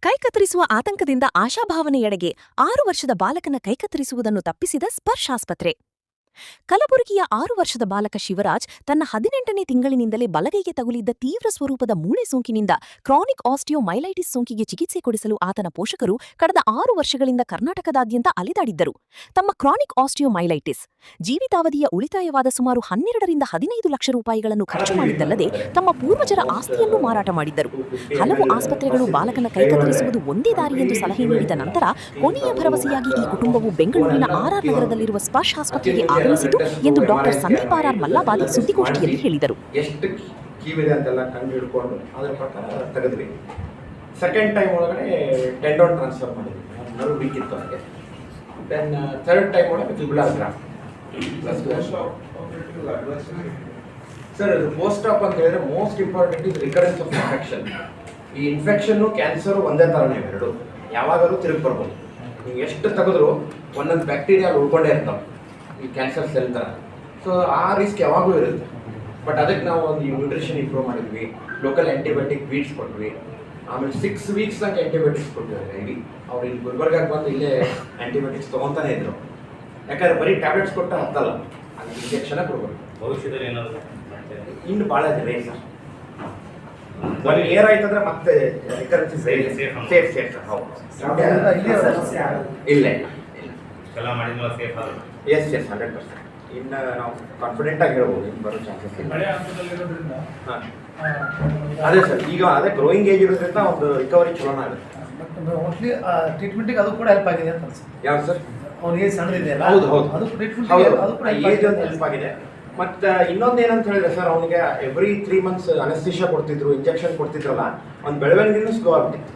ಕೈ ಕತ್ತರಿಸುವ ಆತಂಕದಿಂದ ಆಶಾಭಾವನೆಯೆಡೆಗೆ 6 ವರ್ಷದ ಬಾಲಕನ ಕೈ ಕತ್ತರಿಸುವುದನ್ನು ತಪ್ಪಿಸಿದ ಸ್ಪರ್ಶ್ ಆಸ್ಪತ್ರೆ. ಕಲಬುರಗಿಯ 6 ವರ್ಷದ ಬಾಲಕ ಶಿವರಾಜ್ ತನ್ನ 18ನೇ ತಿಂಗಳಿನಿಂದಲೇ ಬಲಗೈಗೆ ತಗುಲಿದ್ದ ತೀವ್ರ ಸ್ವರೂಪದ ಮೂಳೆ ಸೋಂಕಿನಿಂದ ಕ್ರಾನಿಕ್ ಆಸ್ಟಿಯೋಮೈಲೈಟಿಸ್ ಸೋಂಕಿಗೆ ಚಿಕಿತ್ಸೆ ಕೊಡಿಸಲು ಆತನ ಪೋಷಕರು ಕಳೆದ 6 ವರ್ಷಗಳಿಂದ ಕರ್ನಾಟಕದಾದ್ಯಂತ ಅಲೆದಾಡಿದ್ದರು. ತಮ್ಮ ಕ್ರಾನಿಕ್ ಆಸ್ಟಿಯೋಮೈಲೈಟಿಸ್ ಜೀವಿತಾವಧಿಯ ಉಳಿತಾಯವಾದ ಸುಮಾರು 12 ರಿಂದ 15 ಲಕ್ಷ ರೂಪಾಯಿಗಳನ್ನು ಖರ್ಚು ಮಾಡಿದ್ದಲ್ಲದೆ ತಮ್ಮ ಪೂರ್ವಜರ ಆಸ್ತಿಯನ್ನು ಮಾರಾಟ ಮಾಡಿದ್ದರು. ಹಲವು ಆಸ್ಪತ್ರೆಗಳು ಬಾಲಕನ ಕೈ ಕತ್ತರಿಸುವುದು ಒಂದೇ ದಾರಿ ಎಂದು ಸಲಹೆ ನೀಡಿದ ನಂತರ ಕೊನೆಯ ಭರವಸೆಯಾಗಿ ಈ ಕುಟುಂಬವು ಬೆಂಗಳೂರಿನ ಆರ್ಆರ್ ನಗರದಲ್ಲಿರುವ ಸ್ಪರ್ಶ್ ಆಸ್ಪತ್ರೆಗೆ ಆಗಮಿಸಿತು ಎಂದು ಡಾಕ್ಟರ್ ಸಂದೀಪ್ ಆರ್ ಮಲ್ಲಾಬಾದಿ ಸುದ್ದಿಗೋಷ್ಠಿಯಲ್ಲಿ ಹೇಳಿದರು. ಎಷ್ಟು ಕೀವಿದೆ ಅಂತೆಲ್ಲ ಕಂಡು ಹಿಡ್ಕೊಂಡು ಅದರ ಪ್ರಕಾರ ತೆಗೆದ್ವಿ. ಸೆಕೆಂಡ್ ಟೈಮ್ ಒಳಗಡೆ ಟೆಂಡೋನ್ ಟ್ರಾನ್ಸ್ಫರ್ ಮಾಡಿದ್ವಿ, ನರ್ವ್ ವೀಕ್ ಇತ್ತು ಹಾಗೆ. ದೆನ್ ಥರ್ಡ್ ಟೈಮ್ ಒಳಗೆ ಟ್ಯೂಬ್ಯುಲರ್ ಗ್ರಾಫ್ಟ್. ಸರ್ ಇದು ಪೋಸ್ಟ್ ಆಪ್ ಅಂತ ಹೇಳಿದ್ರೆ ಮೋಸ್ಟ್ ಇಂಪಾರ್ಟೆಂಟ್ ಇದು ರಿಕರೆನ್ಸ್ ಆಫ್ ಇನ್ಫೆಕ್ಷನ್. ಈ ಇನ್ಫೆಕ್ಷನ್ನು ಕ್ಯಾನ್ಸರು ಒಂದೇ ಥರನೇ ಎರಡು, ಯಾವಾಗಲೂ ತಿರುಗಿ ಬರ್ಬೋದು. ನೀವು ಎಷ್ಟು ತೆಗೆದ್ರು ಒಂದೊಂದು ಬ್ಯಾಕ್ಟೀರಿಯಾ ಉಳ್ಕೊಂಡೇ ಇರ್ತಾವೆ ಈ ಕ್ಯಾನ್ಸರ್ ಸೆಲ್ ಥರ. ಸೊ ಆ ರಿಸ್ಕ್ ಯಾವಾಗಲೂ ಇರುತ್ತೆ. ಬಟ್ ಅದಕ್ಕೆ ನಾವು ಒಂದು ನ್ಯೂಟ್ರಿಷನ್ ಇಂಪ್ರೂವ್ ಮಾಡಿದ್ವಿ, ಲೋಕಲ್ ಆ್ಯಂಟಿಬಯೋಟಿಕ್ ಬೀಟ್ಸ್ ಕೊಟ್ವಿ, ಆಮೇಲೆ 6 ವೀಕ್ಸ್ ತನಕ ಆ್ಯಂಟಿಬಯೋಟಿಕ್ಸ್ ಕೊಟ್ಟಿದ್ದಾರೆ. ಇಲ್ಲಿ ಅವ್ರು ಇಲ್ಲಿ ಗುಲ್ಬರ್ಗಾಗೆ ಬಂದು ಇಲ್ಲೇ ಆ್ಯಂಟಿಬಯೋಟಿಕ್ಸ್ ತೊಗೊತಾನೆ ಇದ್ರು. ಯಾಕಂದರೆ ಬರೀ ಟ್ಯಾಬ್ಲೆಟ್ಸ್ ಕೊಟ್ಟು ಹತ್ತಲ್ಲ, ಅದು ಇಂಜೆಕ್ಷನ್ ಕೊಡ್ಬೇಕು. ಭವಿಷ್ಯದಲ್ಲಿ ಏನಾದರೂ ಇನ್ನು ಭಾಳ ಇದೆ ಸರ್. 1 ಇಯರ್ ಆಯ್ತಂದ್ರೆ ಮತ್ತೆ ರಿಕರೆನ್ಸ್ ಸೇಫ್ ಸರ್. ಹೌದು, ಇಲ್ಲ ಎಲ್ಲ ಮಾಡಿದ್ಮೇಲೆ ಸೇಫ್ ಆದ. ಎಸ್ 100%. ಇನ್ನು ನಾವು ಕಾನ್ಫಿಡೆಂಟಾಗಿ ಹೇಳ್ಬೋದು, ಇನ್ನು ಬರೋ ಚಾನ್ಸಸ್ ಇಲ್ಲ. ಹಾಂ ಅದೇ ಸರ್, ಈಗ ಅದೇ ಗ್ರೋಯಿಂಗ್ ಏಜ್ ಇರೋದ್ರಿಂದ ಒಂದು ರಿಕವರಿ ಚಲೋನ ಆಗುತ್ತೆ. ಮೋಸ್ಟ್ಲಿ ಟ್ರೀಟ್ಮೆಂಟಿಗೆ ಅದು ಕೂಡ ಹೆಲ್ಪ್ ಆಗಿದೆ ಅಂತ ಅನ್ಸುತ್ತೆ. ಯಾವ್ದು ಸರ್? ಅವ್ನು ಏಜ್ ಸಣ್ಣದಿದೆಯಲ್ಲ, ಹೌದು ಅದು ಟ್ರೀಟ್ಮೆಂಟ್ ಏಜ್ ಒಂದು ಹೆಲ್ಪ್ ಆಗಿದೆ. ಮತ್ತು ಇನ್ನೊಂದು ಏನಂತ ಹೇಳಿದ್ರೆ ಸರ್, ಅವನಿಗೆ ಎವ್ರಿ 3 ಮಂತ್ಸ್ ಅನೆಸ್ಥಿಷಿಯಾ ಕೊಡ್ತಿದ್ರು, ಇಂಜೆಕ್ಷನ್ ಕೊಡ್ತಿದ್ರಲ್ಲ, ಅವ್ನು ಬೆಳವಣಿಗೆನೂ ಸ್ಲೋ ಆಗ್ಬಿಟ್ಟಿತ್ತು.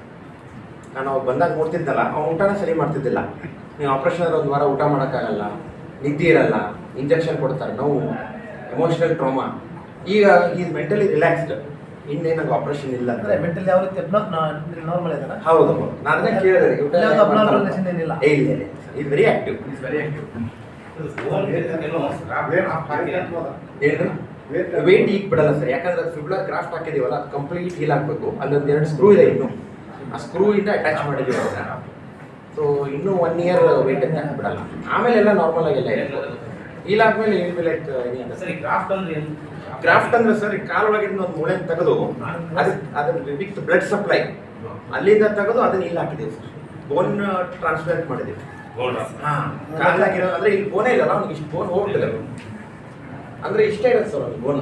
ನಾನು ಅವಾಗ ಬಂದಾಗ ನೋಡ್ತಿದ್ದಲ್ಲ, ಅವ್ನು ಊಟನ ಸರಿ ಮಾಡ್ತಿದ್ದಿಲ್ಲ. ನೀವು ಆಪ್ರೇಷನ್ 1 ವಾರ ಊಟ ಮಾಡೋಕ್ಕಾಗಲ್ಲ, ನಿದ್ದೆ ಇರಲ್ಲ, ಇಂಜೆಕ್ಷನ್ ಕೊಡ್ತಾರೆ, ನೋವು, ಎಮೋಷನಲ್ ಟ್ರಾಮಾ. ಈಗ ಈಸ್ ಮೆಂಟಲಿ ರಿಲ್ಯಾಕ್ಸ್ಡ್. ಇನ್ನೇನಾಗ ಆಪ್ರೇಷನ್ ಇಲ್ಲ ಅಂದರೆ ಮೆಂಟಲಿ ಯಾವ ರೀತಿ ನಾರ್ಮಲ್ ಇದ್ದಾನೆ. ಹೌದು, ನಾನು ಅದನ್ನ ಕೇಳಿದೆ. ಏನಿಲ್ಲ, ಇಲ್ಲ, ಈಸ್ ವೆರಿ ಆಕ್ಟಿವ್. ವೇಟ್ ಈಗ ಬಿಡಲ್ಲ ಸರ್, ಯಾಕಂದ್ರೆ ಫಿಬ್ಯುಲರ್ ಗ್ರಾಫ್ಟ್ ಹಾಕಿದೀವಲ್ಲ, ಅದು ಕಂಪ್ಲೀಟ್ ಹೀಲ್ ಆಗಬೇಕು. ಅಲ್ಲೊಂದು 2 ಸ್ಕ್ರೂ ಇದೆ, ಇನ್ನು ಆ ಸ್ಕ್ರೂ ಇಂದ ಅಟ್ಯಾಚ್ ಮಾಡಿದ್ದೀವಿ ಅದನ್ನ. ಸೊ ಇನ್ನೂ 1 ಇಯರ್ ವೇಟ್ ಅಂತ ಬಿಡಲ್ಲ. ಆಮೇಲೆ ಎಲ್ಲ ನಾರ್ಮಲ್ ಆಗಿಲ್ಲ ಹೀಲ್ ಆದ್ಮೇಲೆ ಲೈಕ್ ಸರಿ. ಗ್ರಾಫ್ಟ್ ಅಂದ್ರೆ ಏನು? ಗ್ರಾಫ್ಟ್ ಅಂದ್ರೆ ಸರ್, ಕಾಲೊಳಗಿಂದ ಒಂದು ಮೂಳೆ ತೆಗೆದು ಅದನ್ನ ವಿತ್ ಬ್ಲಡ್ ಸಪ್ಲೈ ಅಲ್ಲಿಂದ ತೆಗೆದು ಅದನ್ನ ಇಲ್ಲಿ ಹಾಕಿದ್ದೀವಿ ಸರ್. ಬೋನ್ ಟ್ರಾನ್ಸ್ಪ್ಲಾಂಟ್ ಮಾಡಿದ್ದೀವಿ. ಕಾಲಾಗಿರೋ ಅಂದ್ರೆ ಇಲ್ಲಿ ಬೋನೇ ಇಲ್ಲ, ಅವ್ನಿಗೆ ಇಷ್ಟು ಬೋನ್ ಹೋಗ್ತದೆ ಅಂದ್ರೆ ಇಷ್ಟೇ ಇರುತ್ತೆ ಸರ್ ಅವ್ನಿಗೆ ಬೋನ್.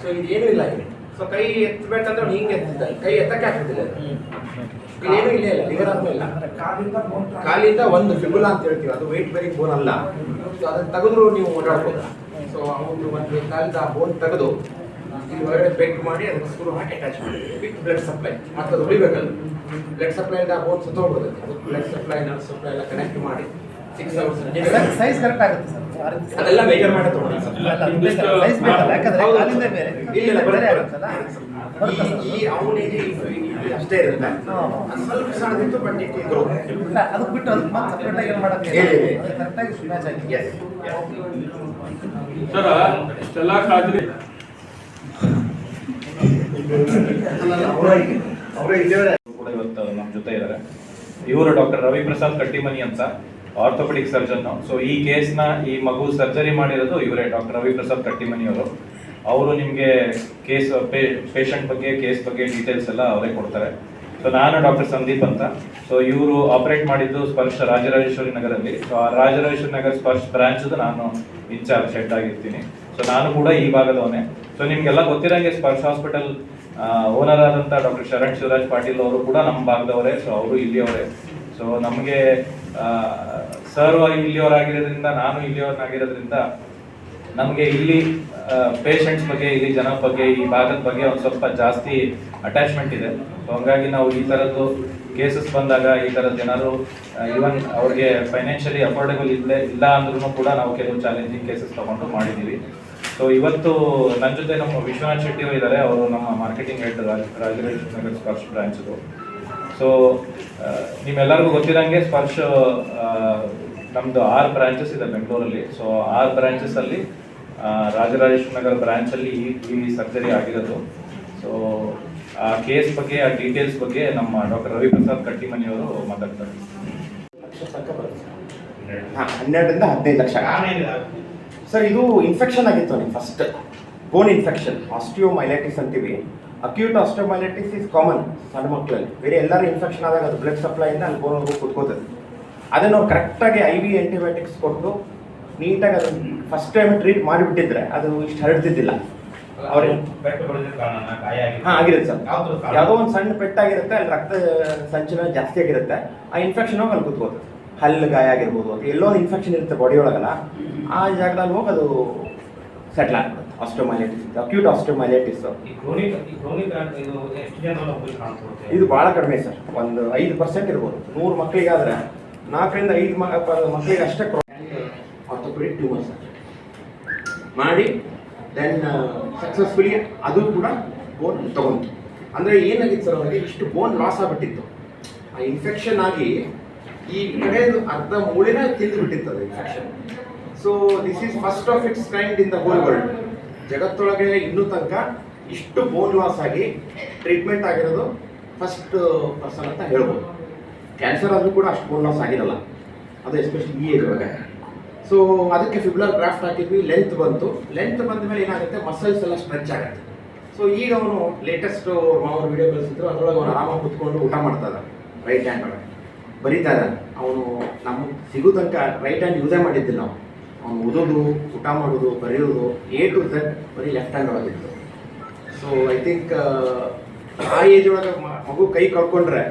ಸೊ ಇದೇನು ಇಲ್ಲ ಇಲ್ಲಿ. ಸೊ ಕೈ ಎತ್ತಬೇಕಂದ್ರೆ ಅವ್ನು ಹಿಂಗೆ ಎತ್ತಿದ್ದ, ಕೈ ಎತ್ತಕ್ಕೆ ಆಗ್ತಿದ್ದಿಲ್ಲ. ಇಲ್ಲೇನು ಇಲ್ಲ, ಲಿಗರ್ ಇಲ್ಲ. ಕಾಲಿಂದ ಒಂದು ಫಿಬುಲಾ ಅಂತ ಹೇಳ್ತೀವಿ, ಅದು ವೆಯ್ಟ್ ಬೇರಿಂಗ್ ಬೋನ್ ಅಲ್ಲ. ಸೊ ಅದನ್ನ ತೆಗೆದ್ರು ನೀವು ಓಡಾಡ್ಬೋದು. ಸೊ ಅವನು ಒಂದು ಕಾಲಿಂದ ಆ ಬೋನ್ ತೆಗೆದು ಇಲ್ಲಿ ಹೊರಗಡೆ ಬೆಕ್ ಮಾಡಿ ಅದಕ್ಕೆ ಸ್ಕ್ರೂ ಹಾಕಿ ಅಟ್ಯಾಚ್ ಮಾಡಿದ್ವಿ ವಿತ್ ಬ್ಲಡ್ ಸಪ್ಲೈ. ಮತ್ತೆ ಅದು ಉಳಿಬೇಕಲ್ಲ, ಬ್ಲಡ್ ಸಪ್ಲೈಯಿಂದ ಆ ಬೋನ್ ಸುತ್ತೋಗ್ಬಿಡುತ್ತೆ. ಅದಕ್ಕೆ ಬ್ಲಡ್ ಸಪ್ಲೈ, ನರ್ವ್ ಸಪ್ಲೈ ಎಲ್ಲ ಕನೆಕ್ಟ್ ಮಾಡಿ 6 hours ಸೈಜ್ ಕರೆಕ್ಟ್ ಆಗುತ್ತೆ ಸರ್. ಅದೆಲ್ಲ ಮೇಜರ್ ಮಾಡಿ ತಗೊಂಡು ಸರ್. ಸೈಜ್ ಬೇಕಲ್ಲ, ಯಾಕಂದ್ರೆ ಕಾಲಿಂದ ಬೇರೆ ಇಲ್ಲ ಬೇರೆ ಆಗುತ್ತಲ್ಲ. ಈ ಅವನಿಗೆ ಅಷ್ಟೇ ಇರುತ್ತೆ, ಸ್ವಲ್ಪ ಸಣ್ಣದಿತ್ತು. ಬಟ್ ಇದ್ರು ಅದಕ್ಕೆ ಬಿಟ್ಟು ಅದಕ್ಕೆ ಮತ್ತೆ ಸಪ್ರೇಟಾಗಿ ಏನು ಮಾಡೋಕ್ಕೆ ಕರೆಕ್ಟಾಗಿ ಮ್ಯಾಚ್ ಆಗಿದೆ ಸರ್. ಇಷ್ಟೆಲ್ಲ ಕಾಳಜಿ ಕೂಡ ಇವತ್ತು ನಮ್ಮ ಜೊತೆ ಇದ್ದಾರೆ. ಇವರು ಡಾಕ್ಟರ್ ರವಿ ಪ್ರಸಾದ್ ಕಟ್ಟಿಮನಿ ಅಂತ, ಆರ್ಥೋಪೆಡಿಕ್ ಸರ್ಜನ್. ಸೊ ಈ ಕೇಸ್ನ, ಈ ಮಗು ಸರ್ಜರಿ ಮಾಡಿರೋದು ಇವರೇ, ಡಾಕ್ಟರ್ ರವಿ ಪ್ರಸಾದ್ ಕಟ್ಟಿಮನಿ ಅವರು ನಿಮಗೆ ಕೇಸ್ ಪೇಷಂಟ್ ಬಗ್ಗೆ, ಕೇಸ್ ಬಗ್ಗೆ ಡೀಟೇಲ್ಸ್ ಎಲ್ಲ ಅವರೇ ಕೊಡ್ತಾರೆ. ಸೊ ನಾನು ಡಾಕ್ಟರ್ ಸಂದೀಪ್ ಅಂತ. ಸೊ ಇವರು ಆಪರೇಟ್ ಮಾಡಿದ್ದು ಸ್ಪರ್ಶ್ ರಾಜರಾಜೇಶ್ವರಿ ನಗರಲ್ಲಿ. ಸೊ ಆ ರಾಜರಾಜೇಶ್ವರಿ ನಗರ ಸ್ಪರ್ಶ್ ಬ್ರಾಂಚ್ದು ನಾನು ಇನ್ಚಾರ್ಜ್ ಹೆಡ್ ಆಗಿರ್ತೀನಿ. ಸೊ ನಾನು ಕೂಡ ಈ ಭಾಗದವನೇ. ಸೊ ನಿಮಗೆಲ್ಲ ಗೊತ್ತಿರೋಂಗೆ ಸ್ಪರ್ಶ್ ಹಾಸ್ಪಿಟಲ್ ಓನರ್ ಆದಂಥ ಡಾಕ್ಟರ್ ಶರಣ್ ಶಿವರಾಜ್ ಪಾಟೀಲ್ ಅವರು ಕೂಡ ನಮ್ಮ ಭಾಗದವರೇ. ಸೊ ಅವರು ಇಲ್ಲಿಯವರೇ. ಸೊ ನಮಗೆ ಸರ್ ಇಲ್ಲಿಯವರಾಗಿರೋದ್ರಿಂದ, ನಾನು ಇಲ್ಲಿಯವರಾಗಿರೋದ್ರಿಂದ ನಮಗೆ ಇಲ್ಲಿ ಪೇಷಂಟ್ಸ್ ಬಗ್ಗೆ, ಇಲ್ಲಿ ಜನ ಬಗ್ಗೆ, ಈ ಭಾಗದ ಬಗ್ಗೆ ಒಂದು ಸ್ವಲ್ಪ ಜಾಸ್ತಿ ಅಟ್ಯಾಚ್ಮೆಂಟ್ ಇದೆ. ಸೊ ಹಂಗಾಗಿ ನಾವು ಈ ಥರದ್ದು ಕೇಸಸ್ ಬಂದಾಗ, ಈ ಥರದ್ದು ಏನಾದ್ರು ಈವನ್ ಅವ್ರಿಗೆ ಫೈನಾನ್ಷಿಯಲಿ ಅಫೋರ್ಡೆಬಲ್ ಇಲ್ಲ ಅಂದ್ರೂ ಕೂಡ ನಾವು ಕೆಲವು ಚಾಲೆಂಜಿಂಗ್ ಕೇಸಸ್ ತೊಗೊಂಡು ಮಾಡಿದ್ದೀವಿ. ಸೊ ಇವತ್ತು ನನ್ನ ಜೊತೆ ನಮ್ಮ ವಿಶ್ವನಾಥ್ ಶೆಟ್ಟಿ ಇದ್ದಾರೆ. ಅವರು ನಮ್ಮ ಮಾರ್ಕೆಟಿಂಗ್ ಹೆಡ್, ರಾಜರಾಜೇಶ್ವರಿ ನಗರ್ ಸ್ಪರ್ಶ್ ಬ್ರಾಂಚ್ದು. ಸೊ ನಿಮ್ಮೆಲ್ಲರಿಗೂ ಗೊತ್ತಿರೋಂಗೆ ಸ್ಪರ್ಶ್ ನಮ್ಮದು 6 ಬ್ರಾಂಚಸ್ ಇದೆ ಬೆಂಗಳೂರಲ್ಲಿ. ಸೊ 6 ಬ್ರಾಂಚಸ್ಸಲ್ಲಿ ರಾಜರಾಜೇಶ್ವರಿ ನಗರ ಬ್ರಾಂಚಲ್ಲಿ ಈ ಸರ್ಜರಿ ಆಗಿರೋದು. ಸೊ ಆ ಕೇಸ್ ಬಗ್ಗೆ, ಆ ಡೀಟೇಲ್ಸ್ ಬಗ್ಗೆ ನಮ್ಮ ಡಾಕ್ಟರ್ ರವಿಪ್ರಸಾದ್ ಕಟ್ಟಿಮನಿ ಅವರು ಮಾತಾಡ್ತಾರೆ. ಲಕ್ಷ ತನಕ ಬರುತ್ತೆ ಹಾಂ, 12ರಿಂದ 15 ಲಕ್ಷ. ಕಾರಣ ಏನಿದೆ? ಸರ್ ಇದು ಇನ್ಫೆಕ್ಷನ್ ಆಗಿತ್ತು ನನಗೆ ಫಸ್ಟ್, ಬೋನ್ ಇನ್ಫೆಕ್ಷನ್, ಆಸ್ಟಿಯೋಮೈಲೈಟಿಸ್ ಅಂತೀವಿ. ಅಕ್ಯೂಟ್ ಆಸ್ಟಿಯೋಮೈಲೈಟಿಸ್ ಇಸ್ ಕಾಮನ್ ಸಣ್ಣ ಮಕ್ಕಳಲ್ಲಿ. ಬೇರೆ ಎಲ್ಲರೂ ಇನ್ಫೆಕ್ಷನ್ ಆದಾಗ ಅದು ಬ್ಲಡ್ ಸಪ್ಲೈಯಿಂದ ಅಲ್ಲಿ ಬೋನ್ ಹೋಗಿ ಕುತ್ಕೋತದೆ. ಅದನ್ನು ನಾವು ಕರೆಕ್ಟಾಗಿ IV ಆ್ಯಂಟಿಬಯೋಟಿಕ್ಸ್ ಕೊಟ್ಟು ನೀಟಾಗಿ ಅದನ್ನು ಫಸ್ಟ್ ಟೈಮ್ ಟ್ರೀಟ್ ಮಾಡಿಬಿಟ್ಟಿದ್ರೆ ಅದು ಇಷ್ಟು ಹರಡ್ತಿದ್ದಿಲ್ಲ. ಅವ್ರಿಗೆ ಪೆಟ್ಟು ಹೊಡೆದಿದ್ದ ಕಾರಣ ಗಾಯ ಆಗಿದೆ. ಹಾಂ ಆಗಿರುತ್ತೆ ಸರ್. ಯಾವ್ದು ಕಾರಣ? ಯಾವುದೋ ಒಂದು ಸಣ್ಣ ಪೆಟ್ಟಾಗಿರುತ್ತೆ, ಅಲ್ಲಿ ರಕ್ತ ಸಂಚಲನ ಜಾಸ್ತಿ ಆಗಿರುತ್ತೆ, ಆ ಇನ್ಫೆಕ್ಷನ್ ಹೋಗಿ ಅಲ್ಲಿ ಕುತ್ಕೋತದೆ. ಹಲ್ಲು ಗಾಯ ಆಗಿರ್ಬೋದು, ಅಥವಾ ಎಲ್ಲೋ ಒಂದು ಇನ್ಫೆಕ್ಷನ್ ಇರುತ್ತೆ ಬಾಡಿ ಒಳಗಲ್ಲ, ಆ ಜಾಗದಲ್ಲಿ ಹೋಗಿ ಅದು ಸೆಟ್ಲ್ ಆಗ್ಬಿಡುತ್ತೆ. ಆಸ್ಟಿಯೋಮೈಲೈಟಿಸ್, ಅಕ್ಯೂಟ್ ಆಸ್ಟಿಯೋಮೈಲೈಟಿಸ್. ಈ ಕ್ರೋನಿಕ್ ಇದು ಎಷ್ಟು ಜನ ಮಕ್ಕಳಿಗೆ ಕಾಣಿಸ್ಕೊಳುತ್ತೆ? ಇದು ಭಾಳ ಕಡಿಮೆ ಸರ್, ಒಂದು 5% ಇರ್ಬೋದು. 100 ಮಕ್ಕಳಿಗಾದ್ರೆ 4ರಿಂದ 5 ಮಕ್ಕಳಿಗೆ ಅಷ್ಟೇ ಆರ್ಥೋಪೆಡಿಕ್ ಟ್ಯೂಮರ್ ಸರ್ ಮಾಡಿ ದೆನ್ ಸಕ್ಸಸ್ಫುಲಿ ಅದು ಕೂಡ ಬೋನ್ ತಗೊಂತು. ಅಂದರೆ ಏನಾಗಿತ್ತು ಸರ್, ಅವರಿಗೆ ಇಷ್ಟು ಬೋನ್ ಲಾಸ್ ಆಗಿಬಿಟ್ಟಿತ್ತು. ಆ ಇನ್ಫೆಕ್ಷನ್ ಆಗಿ ಈ ಕಡೆ ಅರ್ಧ ಮೂಳೆನ ತಿಂದು ಬಿಟ್ಟಿತ್ತು ಅದು infection. So this is first of its kind in the whole world. ಜಗತ್ತೊಳಗೆ ಇನ್ನೂ ತನಕ ಇಷ್ಟು ಬೋನ್ ಲಾಸ್ ಆಗಿ ಟ್ರೀಟ್ಮೆಂಟ್ ಆಗಿರೋದು ಫಸ್ಟ್ ಪರ್ಸನ್ ಅಂತ ಹೇಳ್ಬೋದು. ಕ್ಯಾನ್ಸರ್ ಆದರೂ ಕೂಡ ಅಷ್ಟು ಬೋನ್ ಲಾಸ್ ಆಗಿರಲ್ಲ, ಅದು ಎಸ್ಪೆಷಲಿ ಈ ಏಜ್ ಒಳಗೆ. ಸೊ ಅದಕ್ಕೆ ಫಿಬ್ಯುಲರ್ ಗ್ರಾಫ್ಟ್ ಹಾಕಿದ್ವಿ, ಲೆಂತ್ ಬಂತು. ಲೆಂತ್ ಬಂದ ಮೇಲೆ ಏನಾಗುತ್ತೆ, ಮಸಲ್ಸ್ ಎಲ್ಲ ಸ್ಟ್ರೆಚ್ ಆಗುತ್ತೆ. ಸೊ ಈಗ ಅವನು ಲೇಟೆಸ್ಟ್ ಅವ್ರ ವಿಡಿಯೋ ಕಳಿಸಿದ್ರು, ಅದರೊಳಗೆ ಅವನು ಆರಾಮಾಗಿ ಕುತ್ಕೊಂಡು ಊಟ ಮಾಡ್ತಾ ಇದ್ದಾನೆ. ರೈಟ್ ಹ್ಯಾಂಡ್ ಒಳಗೆ ಬರೀತಾ ಇದ್ದಾನೆ. ಅವನು ನಮಗೆ ಸಿಗೋ ತನಕ ರೈಟ್ ಹ್ಯಾಂಡ್ ಯೂಸೇ ಮಾಡಿದ್ದಿಲ್ಲ. ಅವನು ಓದೋದು, ಊಟ ಮಾಡೋದು, ಬರೆಯೋದು A to Z ಬರೀ ಲೆಫ್ಟ್ ಹ್ಯಾಂಡ್ ಒಳಗಿತ್ತು. ಸೊ ಐ ಥಿಂಕ್ ಆ ಏಜ್ ಒಳಗೆ ಮಗು ಕೈ ಕಳ್ಕೊಂಡ್ರೆ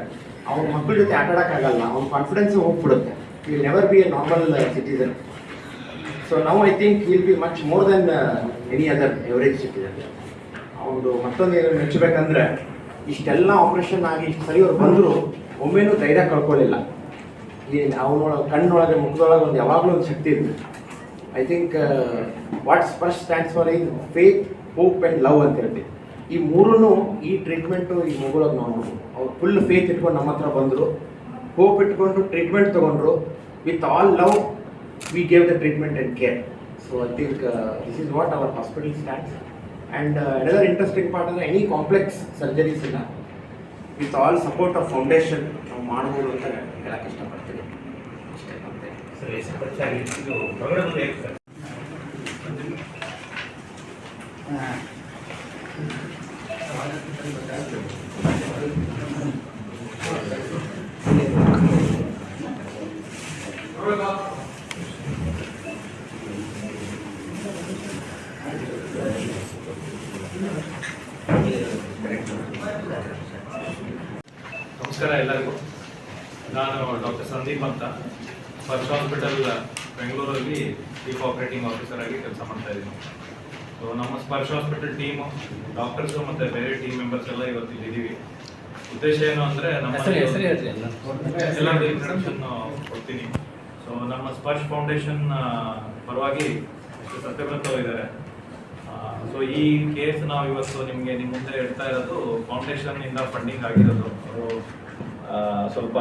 ಅವ್ನ ಮಕ್ಕಳ ಜೊತೆ ಆಟ ಆಡೋಕ್ಕಾಗಲ್ಲ, ಅವ್ನ ಕಾನ್ಫಿಡೆನ್ಸ್ ಹೋಗ್ಬಿಡುತ್ತೆ. Will never be a normal citizen. So ನಾವು I think will be much more then any other average citizen. ಅವ್ರದ್ದು ಮತ್ತೊಂದು ಏನು ಮೆಚ್ಚಬೇಕಂದ್ರೆ, ಇಷ್ಟೆಲ್ಲ ಆಪ್ರೇಷನ್ ಆಗಿ ಇಷ್ಟು ಸರಿ ಅವ್ರು ಬಂದರೂ ಒಮ್ಮೆನೂ ಧೈರ್ಯ ಕಳ್ಕೊಳ್ಳಿಲ್ಲ. ಈ ಅವನೊಳಗೆ ಕಣ್ಣೊಳಗೆ ಮುಖದೊಳಗೆ ಒಂದು ಯಾವಾಗಲೂ ಒಂದು ಶಕ್ತಿ ಇತ್ತು. I think what Sparsh stands for is faith, hope and love ಅಂತ ಹೇಳ್ತೀವಿ. ಈ ಮೂರೂ ಈ ಟ್ರೀಟ್ಮೆಂಟು ಈ ಮಗುಳಾಗ ನಾವು ನೋಡ್ಬೋದು. ಅವ್ರು ಫುಲ್ ಫೇತ್ ಇಟ್ಕೊಂಡು ನಮ್ಮ ಹತ್ರ ಬಂದರು, ಹೋಪ್ ಇಟ್ಕೊಂಡು ಟ್ರೀಟ್ಮೆಂಟ್ ತೊಗೊಂಡ್ರು. With all love we gave the treatment and care. So I think this is what hour hospital stands. And another interesting part ಅಂದರೆ ಎನಿ ಕಾಂಪ್ಲೆಕ್ಸ್ ಸರ್ಜರೀಸ್ ಇಲ್ಲ, with all support of foundation ನಾವು ಮಾಡ್ಬೋದು ಅಂತ ಹೇಳಕ್ಕೆ ಇಷ್ಟಪಡ್ತೀನಿ. ಅಷ್ಟೇ ಮತ್ತೆ ಸರ್, ಎಷ್ಟು ಪರಿಚಯ ಆಗಿತ್ತು? ಇದು ಹೊರಗಡೆ ಬಂದು ಹೇಗೆ ಸರ್? ನಮಸ್ಕಾರ ಎಲ್ಲರಿಗೂ. ನಾನು ಡಾಕ್ಟರ್ ಸಂದೀಪ್ ಅಂತ ಸ್ಪರ್ಶ್ ಹಾಸ್ಪಿಟಲ್ ಬೆಂಗಳೂರಲ್ಲಿ ಚೀಫ್ ಆಪರೇಟಿಂಗ್ ಆಫೀಸರ್ ಆಗಿ ಕೆಲಸ ಮಾಡ್ತಾ ಇದ್ದೀನಿ. ಸೊ ನಮ್ಮ ಸ್ಪರ್ಶ್ ಹಾಸ್ಪಿಟಲ್ ಟೀಮು, ಡಾಕ್ಟರ್ಸು ಮತ್ತು ಬೇರೆ ಟೀಮ್ ಮೆಂಬರ್ಸ್ ಎಲ್ಲ ಇವತ್ತು ಇಲ್ಲಿದ್ದೀವಿ. ಉದ್ದೇಶ ಏನು ಅಂದರೆ ನಮ್ಮ ಎಲ್ಲರಿಗೂ ಇಂಟ್ರಡಕ್ಷನ್ ಕೊಡ್ತೀನಿ. ಸೊ ನಮ್ಮ ಸ್ಪರ್ಶ್ ಫೌಂಡೇಶನ್ ಪರವಾಗಿ ಸತ್ಯವ್ರತ ಇದ್ದಾರೆ. ಸೊ ಈ ಕೇಸ್ ನಾವು ಇವತ್ತು ನಿಮಗೆ ನಿಮ್ಮ ಮುಂದೆ ಹೇಳ್ತಾ ಇರೋದು ಫೌಂಡೇಶನ್ನಿಂದ ಫಂಡಿಂಗ್ ಆಗಿರೋದು. ಅವರು ಸ್ವಲ್ಪ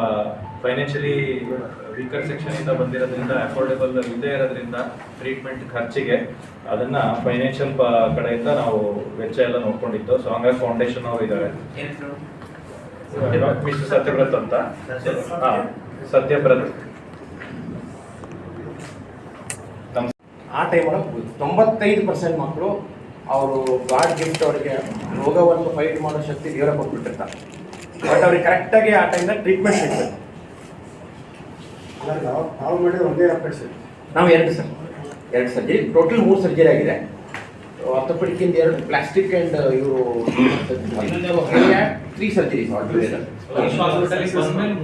ಫೈನಾನ್ಷಿಯಲಿ ವೀಕರ್ ಸೆಕ್ಷನಿಂದ ಬಂದಿರೋದ್ರಿಂದ, ಅಫೋರ್ಡೆಬಲ್ ಇಲ್ಲದೆ ಇರೋದ್ರಿಂದ ಟ್ರೀಟ್ಮೆಂಟ್ ಖರ್ಚಿಗೆ ಅದನ್ನು ಫೈನಾನ್ಷಿಯಲ್ ಕಡೆಯಿಂದ ನಾವು ವೆಚ್ಚ ಎಲ್ಲ ನೋಡ್ಕೊಂಡಿದ್ದು. ಸೊ ಹಂಗಾಗಿ ಫೌಂಡೇಶನ್ ಅವರು ಇದ್ದಾರೆ. ಮಿಸ್ಟರ್ ಸತ್ಯವ್ರತ್ ಅಂತ. ಹಾಂ, ಸತ್ಯವ್ರತ್. ಆ ಟೈಮ್ ಒಳಗೆ 95% ಮಕ್ಕಳು ಅವರು ಗಾಡ್ ಗಿಫ್ಟ್ ಅವರಿಗೆ ರೋಗವನ್ನು ಫೈಟ್ ಮಾಡೋ ಶಕ್ತಿ ದೇವರ ಕೊಟ್ಬಿಟ್ಟಿರ್ತಾರೆ. ಬಟ್ ಅವ್ರಿಗೆ ಕರೆಕ್ಟಾಗಿ ಆ ಟೈಮ್ನಲ್ಲಿ ಟ್ರೀಟ್ಮೆಂಟ್ ಸಿಗ್ತದೆ. ನಾವು ಮಾಡಿದ ಒಂದೇ ಆಪರೇಷನ್, ನಾವು 2 ಸರ್ಜರಿ, ಟೋಟಲ್ 3 ಸರ್ಜರಿ ಆಗಿದೆ. ಆರ್ಥೋಪೆಡಿಕ್ಕಿಂದ 2, ಪ್ಲಾಸ್ಟಿಕ್ ಆ್ಯಂಡ್ ಇವರು 3 ಸರ್ಜರೀಸ್ ಆಲ್ ಟುಗೆದರ್. ಹಾಸ್ಪಿಟಲ್ಗೆ ಬಂದ್ಮೇಲೆ